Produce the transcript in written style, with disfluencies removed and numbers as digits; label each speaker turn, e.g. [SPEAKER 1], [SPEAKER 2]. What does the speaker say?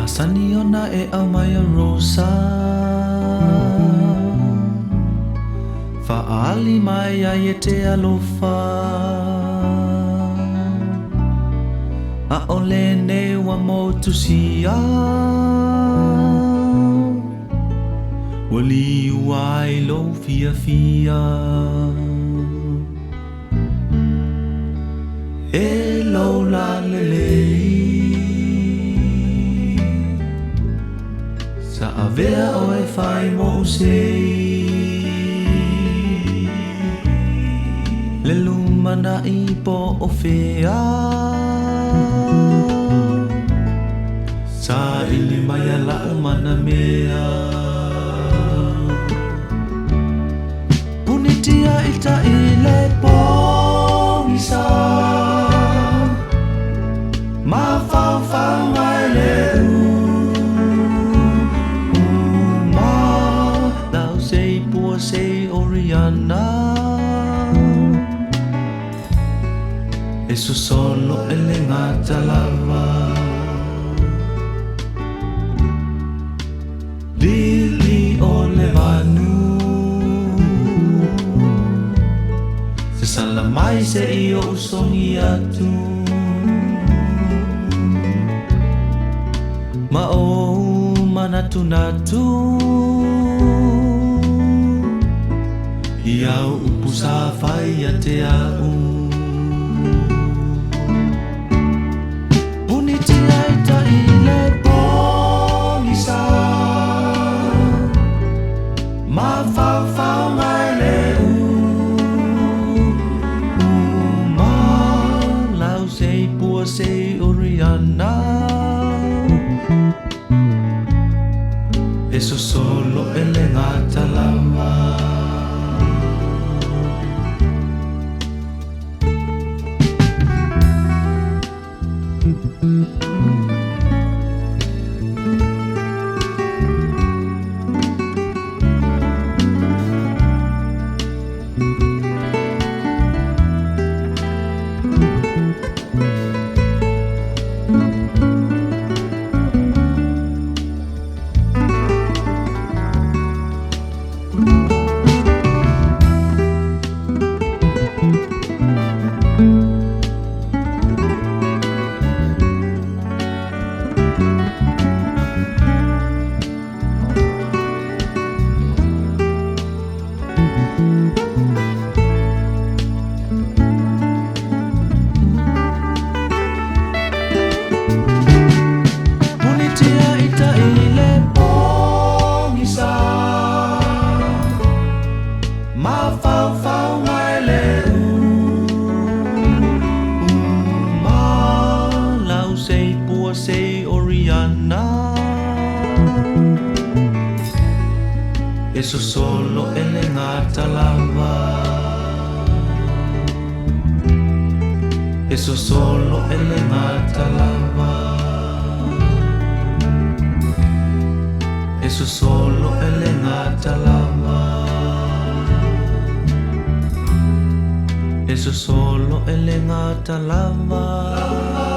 [SPEAKER 1] Masani Ona Aumaia Rosa Fa'ali mai ai te alofa A ole ne wa motusia Wali wai lo fia fia E lo la lelei Sa avea o e fai mo sei Le lumana i po o fea Sa ili mai ala umana mea Punitia ita ile pongisa Ma fau fau mai le Sei Oriana Eso solo ele ngata lava Lili o levanu Se salamai se io usongi atu Ma o manatu natu Iau upu sa fai a te au Punitia ita i le pongisa Ma fau fau mai le Ma lau sei pua sei Oriana Eso solo ele ngata lava Ma fau fau mai le Ma lau sei pua sei Oriana Eso solo ele ngata lava Eso solo ele ngata lava Eso solo ele ngata lava Eso solo ele ngata lava